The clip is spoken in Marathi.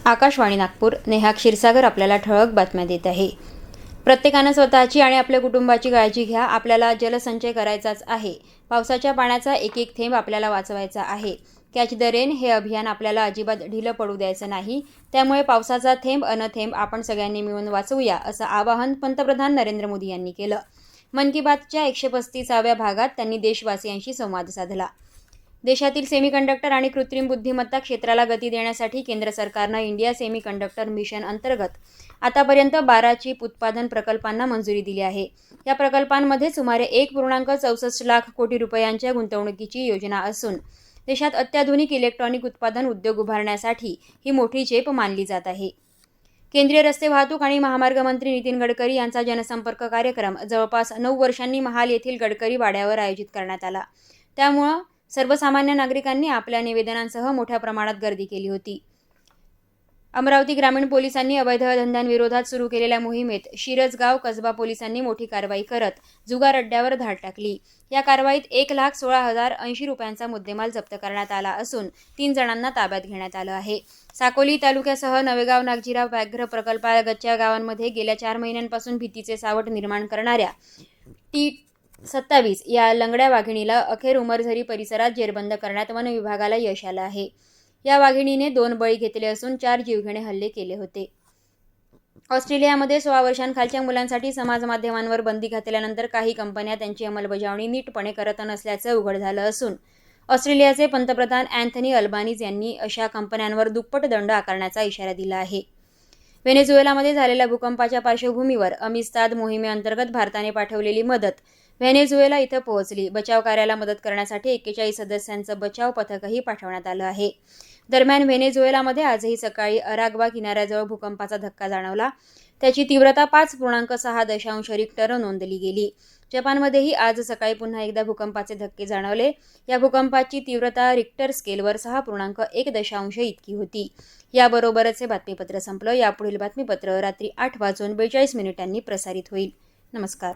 आकाशवाणी नागपूर. नेहा क्षीरसागर आपल्याला ठळक बातम्या देत आहे. प्रत्येकानं स्वतःची आणि आपल्या कुटुंबाची काळजी घ्या. आपल्याला जलसंचय करायचाच आहे. पावसाच्या पाण्याचा एक एक थेंब आपल्याला वाचवायचा आहे. कॅच द रेन हे अभियान आपल्याला अजिबात ढिलं पडू द्यायचं नाही. त्यामुळे पावसाचा थेंब अनथेंब आपण सगळ्यांनी मिळून वाचवूया, असं आवाहन पंतप्रधान नरेंद्र मोदी यांनी केलं. मन की बातच्या 135व्या भागात त्यांनी देशवासियांशी संवाद साधला. देशातील सेमीकंडक्टर आणि कृत्रिम बुद्धिमत्ता क्षेत्राला गती देण्यासाठी केंद्र सरकारनं इंडिया सेमीकंडक्टर मिशन अंतर्गत आतापर्यंत 12 चिप उत्पादन प्रकल्पांना मंजुरी दिली आहे. या प्रकल्पांमध्ये सुमारे 1.64 लाख कोटी रुपयांच्या गुंतवणुकीची योजना असून देशात अत्याधुनिक इलेक्ट्रॉनिक उत्पादन उद्योग उभारण्यासाठी ही मोठी झेप मानली जात आहे. केंद्रीय रस्ते वाहतूक आणि महामार्ग मंत्री नितीन गडकरी यांचा जनसंपर्क कार्यक्रम जवळपास 9 वर्षांनी महाल येथील गडकरी वाड्यावर आयोजित करण्यात आला. त्यामुळे सर्वसामान्य नागरिकांनी आपल्या निवेदनांसह मोठ्या प्रमाणात गर्दी केली होती. अमरावती ग्रामीण पोलिसांनी अवैध धंद्यांविरोधात सुरू केलेल्या मोहिमेत शिरजगाव कसबा पोलिसांनी मोठी कारवाई करत जुगार अड्ड्यावर धाड टाकली. या कारवाईत 1,16,080 रुपयांचा मुद्देमाल जप्त करण्यात आला असून 3 जणांना ताब्यात घेण्यात आलं आहे. साकोली तालुक्यासह नवेगाव नागझिरा व्याघ्र प्रकल्पालगतच्या गावांमध्ये गेल्या 4 महिन्यांपासून भीतीचे सावट निर्माण करणाऱ्या T27 या लंगड्या वाघिणीला अखेर उमरझरी परिसरात जेरबंद करण्यात वन विभागाला यश आलं आहे. या वाघिणीने 2 बळी घेतले असून 4 जीवघेणे हल्ले केले होते. ऑस्ट्रेलियामध्ये 16 वर्षांखालच्या मुलांसाठी समाज माध्यमांवर बंदी घातल्यानंतर काही कंपन्या त्यांची अंमलबजावणी नीटपणे करत नसल्याचं उघड झालं असून ऑस्ट्रेलियाचे पंतप्रधान अँथनी अल्बानीज यांनी अशा कंपन्यांवर दुप्पट दंड आकारण्याचा इशारा दिला आहे. व्हेनेझुएलामध्ये झालेल्या भूकंपाच्या पार्श्वभूमीवर अमिस्ताद मोहिमेअंतर्गत भारताने पाठवलेली मदत व्हेनेझुएला इथं पोहोचली. बचाव कार्याला मदत करण्यासाठी 41 सदस्यांचं बचाव पथकही पाठवण्यात आलं आहे. दरम्यान व्हेनेझुएलामध्ये आजही सकाळी अराग्वा किनाऱ्याजवळ भूकंपाचा धक्का जाणवला. त्याची तीव्रता 5.6 रिक्टर नोंदली गेली. जपानमध्येही आज सकाळी पुन्हा एकदा भूकंपाचे धक्के जाणवले. या भूकंपाची तीव्रता रिक्टर स्केलवर 6.1 इतकी होती. याबरोबरच हे बातमीपत्र संपलं. यापुढील बातमीपत्र रात्री 8:42 प्रसारित होईल. नमस्कार.